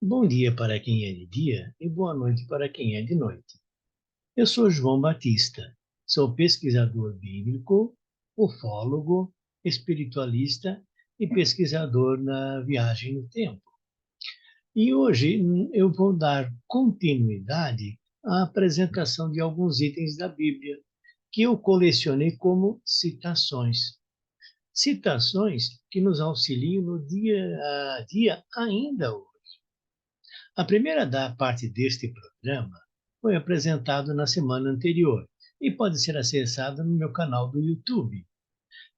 Bom dia para quem é de dia e boa noite para quem é de noite. Eu sou João Batista, sou pesquisador bíblico, ufólogo, espiritualista e pesquisador na viagem no tempo. E hoje eu vou dar continuidade à apresentação de alguns itens da Bíblia que eu colecionei como citações. Citações que nos auxiliam no dia a dia ainda hoje. A primeira da parte deste programa foi apresentado na semana anterior e pode ser acessado no meu canal do YouTube.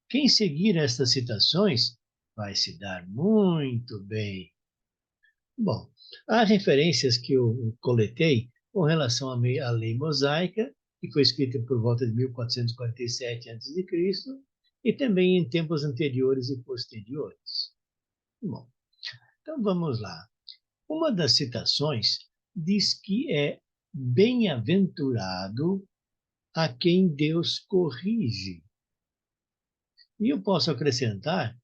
Quem seguir estas citações vai se dar muito bem. Bom, há referências que eu coletei com relação à lei mosaica, que foi escrita por volta de 1447 a.C., e também em tempos anteriores e posteriores. Bom, então vamos lá. Uma das citações diz que é bem-aventurado a quem Deus corrige. E eu posso acrescentar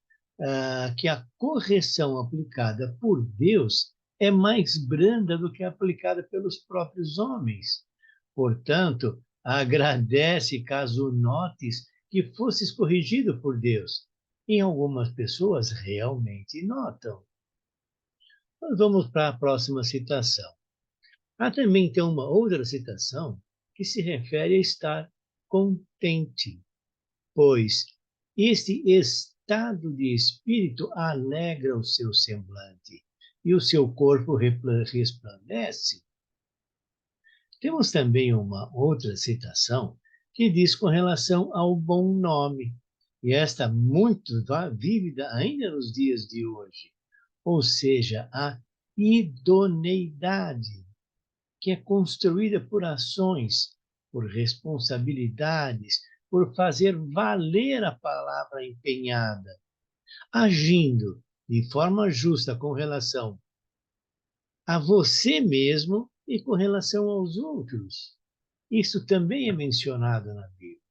que a correção aplicada por Deus é mais branda do que a aplicada pelos próprios homens. Portanto, agradece caso notes que fosses corrigido por Deus. E algumas pessoas realmente notam. Mas vamos para a próxima citação. Há também então uma outra citação que se refere a estar contente, pois este estado de espírito alegra o seu semblante e o seu corpo resplandece. Temos também uma outra citação que diz com relação ao bom nome, e esta muito vívida ainda nos dias de hoje, ou seja, a idoneidade que é construída por ações, por responsabilidades, por fazer valer a palavra empenhada, agindo de forma justa com relação a você mesmo e com relação aos outros. Isso também é mencionado na Bíblia.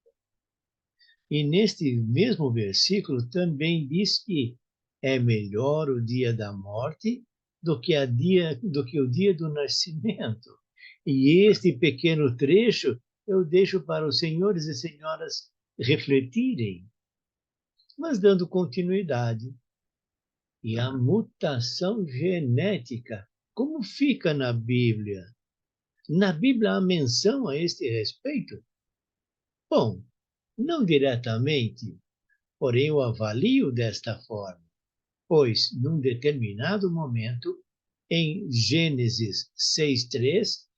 E neste mesmo versículo também diz que é melhor o dia da morte do que o dia do nascimento. E este pequeno trecho eu deixo para os senhores e senhoras refletirem. Mas dando continuidade, e a mutação genética, como fica na Bíblia? Na Bíblia há menção a este respeito? Bom, não diretamente, porém eu avalio desta forma, pois num determinado momento, em Gênesis 6:3,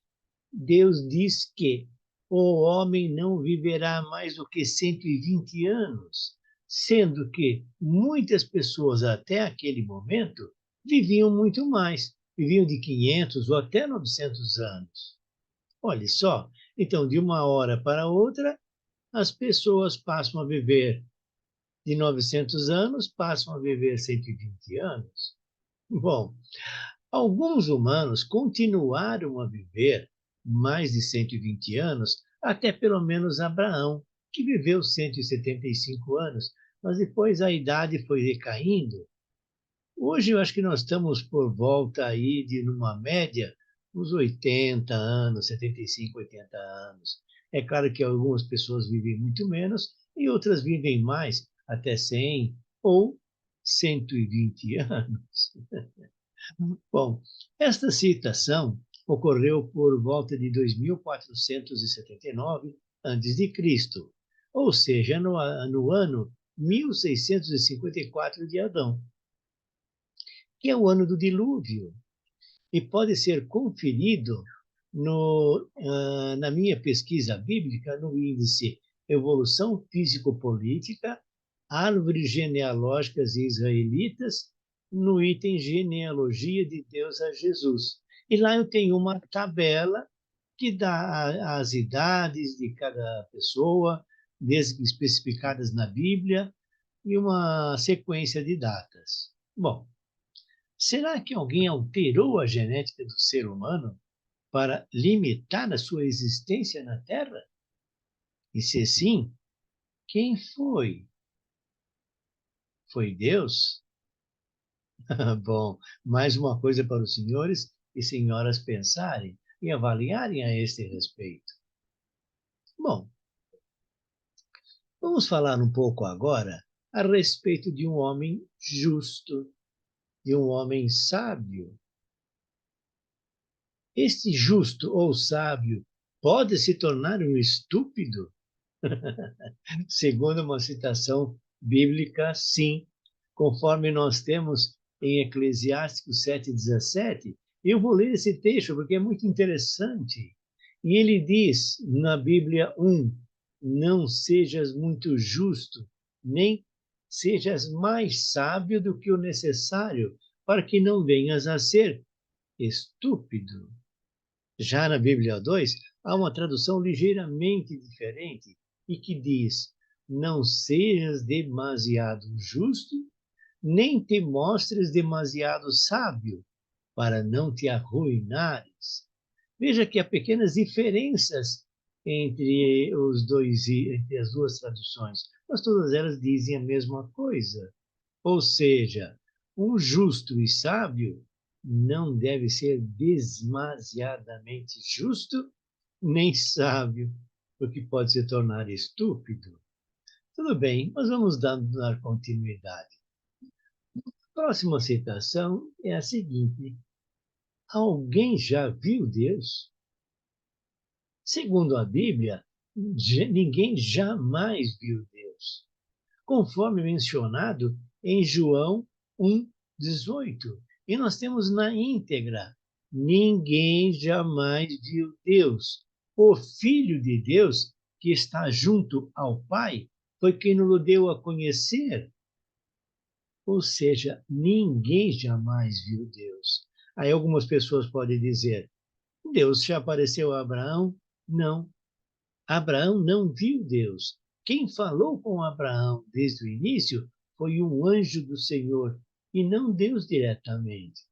Deus diz que o homem não viverá mais do que 120 anos, sendo que muitas pessoas até aquele momento viviam muito mais, viviam de 500 ou até 900 anos. Olhe só, então de uma hora para outra, as pessoas passam a viver de 900 anos, passam a viver 120 anos. Bom, alguns humanos continuaram a viver mais de 120 anos, até pelo menos Abraão, que viveu 175 anos, mas depois a idade foi decaindo. Hoje eu acho que nós estamos por volta aí de, numa média, uns 80 anos, 75, 80 anos. É claro que algumas pessoas vivem muito menos e outras vivem mais, até 100 ou 120 anos. Bom, esta citação ocorreu por volta de 2479 a.C., ou seja, no ano 1654 de Adão, que é o ano do dilúvio, e pode ser conferido na minha pesquisa bíblica no índice Evolução Físico-Política, Árvores Genealógicas Israelitas, no item Genealogia de Deus a Jesus. E lá eu tenho uma tabela que dá as idades de cada pessoa, desde especificadas na Bíblia, e uma sequência de datas. Bom, será que alguém alterou a genética do ser humano para limitar a sua existência na Terra? E se sim, quem foi? Foi Deus? Bom, mais uma coisa para os senhores e senhoras pensarem e avaliarem a este respeito. Bom, vamos falar um pouco agora a respeito de um homem justo, de um homem sábio. Este justo ou sábio pode se tornar um estúpido? Segundo uma citação bíblica, sim, conforme nós temos em Eclesiásticos 7,17. Eu vou ler esse texto porque é muito interessante. E ele diz na Bíblia 1: não sejas muito justo, nem sejas mais sábio do que o necessário, para que não venhas a ser estúpido. Já na Bíblia 2, há uma tradução ligeiramente diferente e que diz: não sejas demasiado justo, nem te mostres demasiado sábio, para não te arruinares. Veja que há pequenas diferenças entre as duas traduções, mas todas elas dizem a mesma coisa. Ou seja, um justo e sábio não deve ser demasiadamente justo nem sábio, porque pode se tornar estúpido. Tudo bem, mas vamos dar continuidade. A próxima citação é a seguinte: alguém já viu Deus? Segundo a Bíblia, ninguém jamais viu Deus, conforme mencionado em João 1,18. E nós temos na íntegra: ninguém jamais viu Deus. O Filho de Deus, que está junto ao Pai, foi quem nos deu a conhecer. Ou seja, ninguém jamais viu Deus. Aí algumas pessoas podem dizer: Deus já apareceu a Abraão? Não. Abraão não viu Deus. Quem falou com Abraão desde o início foi um anjo do Senhor e não Deus diretamente,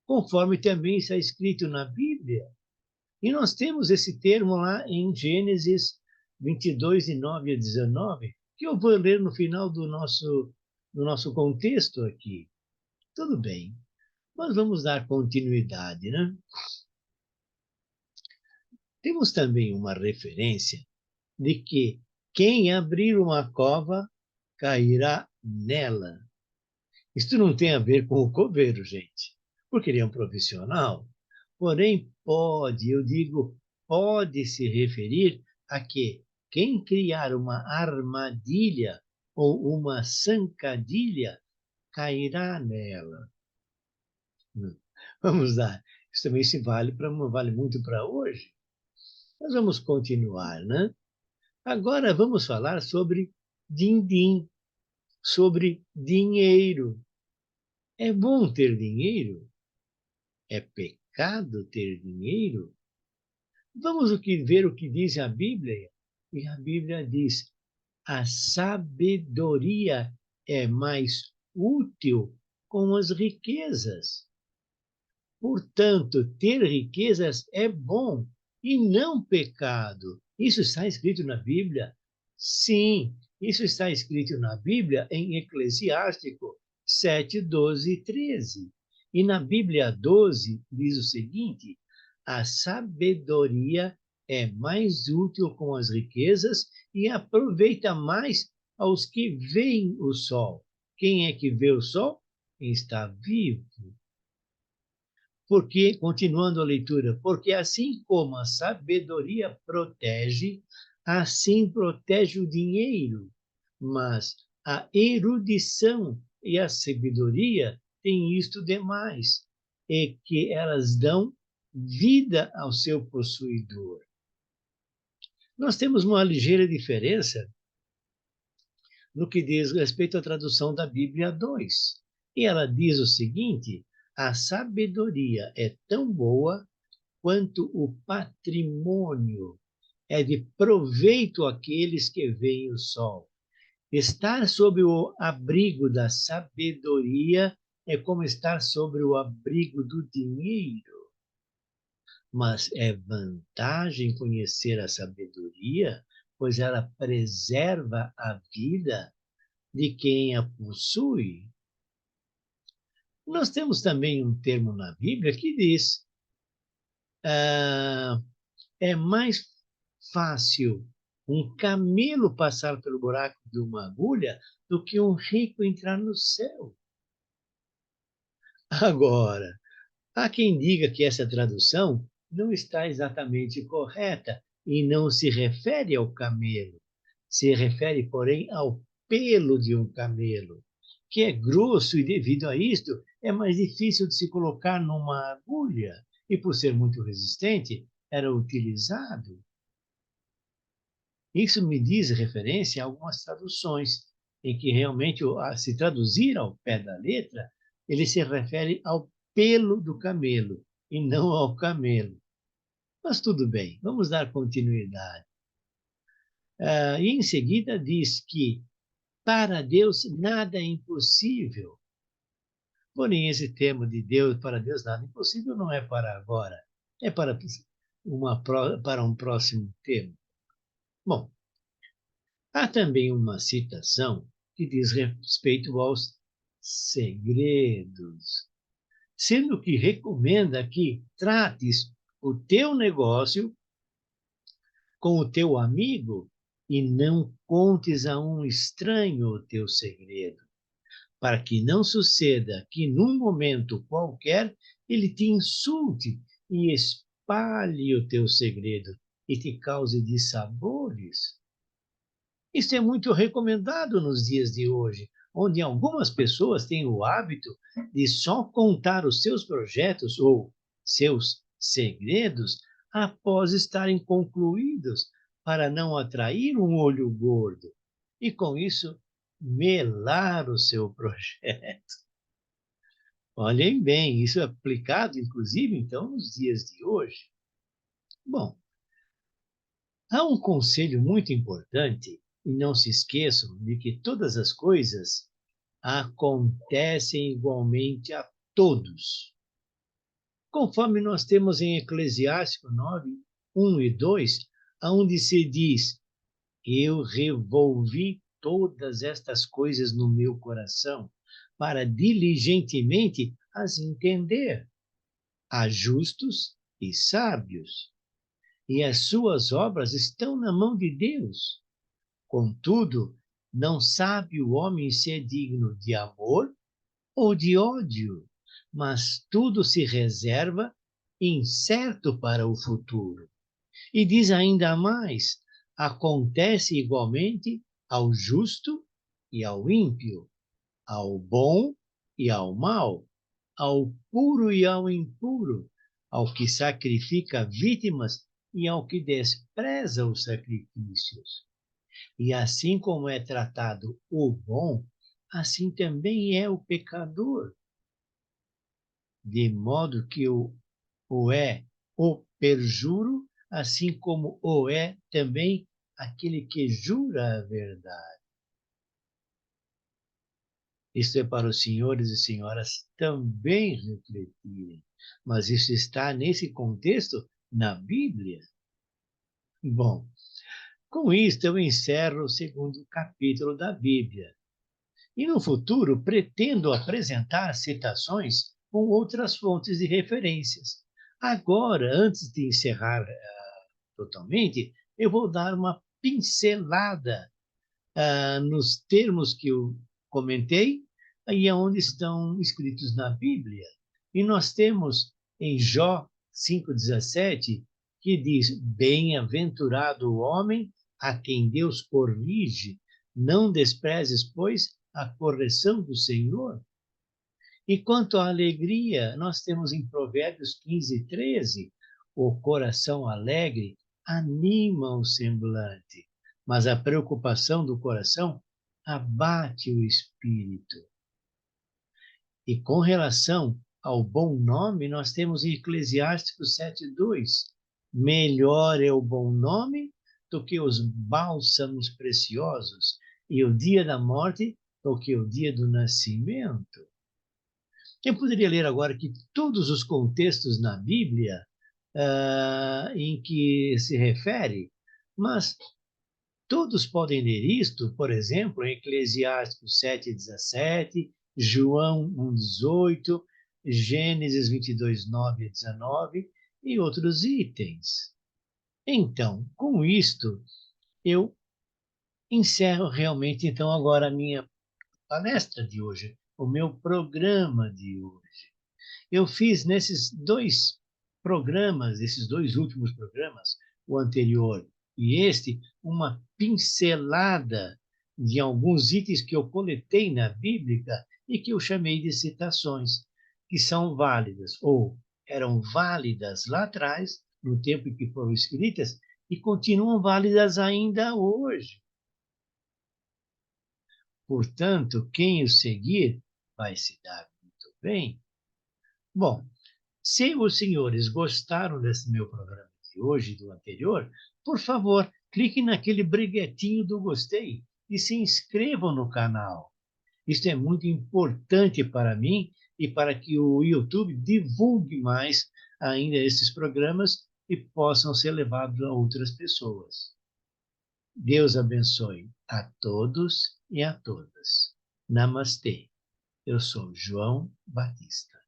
conforme também está escrito na Bíblia. E nós temos esse termo lá em Gênesis 22, de 9 a 19, que eu vou ler no final do nosso contexto aqui. Tudo bem, mas vamos dar continuidade, né? Temos também uma referência de que quem abrir uma cova cairá nela. Isto não tem a ver com o coveiro, gente, porque ele é um profissional. Porém, eu digo, pode se referir a que quem criar uma armadilha ou uma zancadilha cairá nela. Vamos lá. Isso também vale muito para hoje. Mas vamos continuar, né? Agora vamos falar sobre din-din, sobre dinheiro. É bom ter dinheiro? É pecado ter dinheiro? Vamos ver o que diz a Bíblia. E a Bíblia diz: a sabedoria é mais útil com as riquezas. Portanto, ter riquezas é bom e não pecado. Isso está escrito na Bíblia? Sim, isso está escrito na Bíblia em Eclesiástico 7, 12 e 13. E na Bíblia 12 diz o seguinte: a sabedoria é mais útil com as riquezas e aproveita mais aos que veem o sol. Quem é que vê o sol? Quem está vivo. Porque, continuando a leitura, porque assim como a sabedoria protege, assim protege o dinheiro, mas a erudição e a sabedoria têm isto demais, é que elas dão vida ao seu possuidor. Nós temos uma ligeira diferença no que diz respeito à tradução da Bíblia 2. E ela diz o seguinte: a sabedoria é tão boa quanto o patrimônio, é de proveito àqueles que veem o sol. Estar sob o abrigo da sabedoria é como estar sobre o abrigo do dinheiro. Mas é vantagem conhecer a sabedoria, pois ela preserva a vida de quem a possui. Nós temos também um termo na Bíblia que diz: ah, é mais fácil um camelo passar pelo buraco de uma agulha do que um rico entrar no céu. Agora, há quem diga que essa tradução não está exatamente correta e não se refere ao camelo. Se refere, porém, ao pelo de um camelo, que é grosso e, devido a isto, é mais difícil de se colocar numa agulha e, por ser muito resistente, era utilizado. Isso me diz referência a algumas traduções, em que realmente, se traduzir ao pé da letra, ele se refere ao pelo do camelo e não ao camelo. Mas tudo bem, vamos dar continuidade. E em seguida diz que para Deus nada é impossível. Porém, esse termo de Deus, para Deus nada é impossível, não é para agora, é para um próximo tempo. Bom, há também uma citação que diz respeito aos segredos, sendo que recomenda que trates o teu negócio com o teu amigo e não contes a um estranho o teu segredo, para que não suceda que num momento qualquer ele te insulte e espalhe o teu segredo e te cause dissabores. Isso é muito recomendado nos dias de hoje, onde algumas pessoas têm o hábito de só contar os seus projetos ou seus segredos após estarem concluídos, para não atrair um olho gordo e, com isso, melar o seu projeto. Olhem bem, isso é aplicado, inclusive, então, nos dias de hoje. Bom, há um conselho muito importante, e não se esqueçam de que todas as coisas acontecem igualmente a todos. Conforme nós temos em Eclesiástico 9, 1 e 2, onde se diz: eu revolvi todas estas coisas no meu coração, para diligentemente as entender. Há justos e sábios, e as suas obras estão na mão de Deus. Contudo, não sabe o homem se é digno de amor ou de ódio, mas tudo se reserva incerto para o futuro. E diz ainda mais: acontece igualmente ao justo e ao ímpio, ao bom e ao mal, ao puro e ao impuro, ao que sacrifica vítimas e ao que despreza os sacrifícios. E assim como é tratado o bom, assim também é o pecador, de modo que o é o perjuro, assim como o é também aquele que jura a verdade. Isso é para os senhores e senhoras também refletirem, mas isso está nesse contexto na Bíblia. Bom, com isto eu encerro o segundo capítulo da Bíblia. E no futuro pretendo apresentar citações com outras fontes de referências. Agora, antes de encerrar totalmente, eu vou dar uma pincelada nos termos que eu comentei e aonde estão escritos na Bíblia. E nós temos em Jó 5,17, que diz: bem-aventurado o homem a quem Deus corrige, não desprezes, pois, a correção do Senhor. E quanto à alegria, nós temos em Provérbios 15:13, o coração alegre anima o semblante, mas a preocupação do coração abate o espírito. E com relação ao bom nome, nós temos em Eclesiásticos 7:2, melhor é o bom nome do que os bálsamos preciosos, e o dia da morte do que o dia do nascimento. Eu poderia ler agora que todos os contextos na Bíblia em que se refere, mas todos podem ler isto, por exemplo, em Eclesiásticos 7:17 João 1,18, Gênesis 22, 9 a 19 e outros itens. Então, com isto, eu encerro realmente, então, agora a minha palestra de hoje, o meu programa de hoje. Eu fiz nesses dois programas, esses dois últimos programas, o anterior e este, uma pincelada de alguns itens que eu coletei na Bíblia e que eu chamei de citações, que são válidas, ou eram válidas lá atrás, no tempo em que foram escritas, e continuam válidas ainda hoje. Portanto, quem o seguir vai se dar muito bem. Bom, se os senhores gostaram desse meu programa de hoje e do anterior, por favor, clique naquele briguetinho do gostei e se inscrevam no canal. Isso é muito importante para mim e para que o YouTube divulgue mais ainda esses programas e possam ser levados a outras pessoas. Deus abençoe a todos e a todas. Namastê. Eu sou João Batista.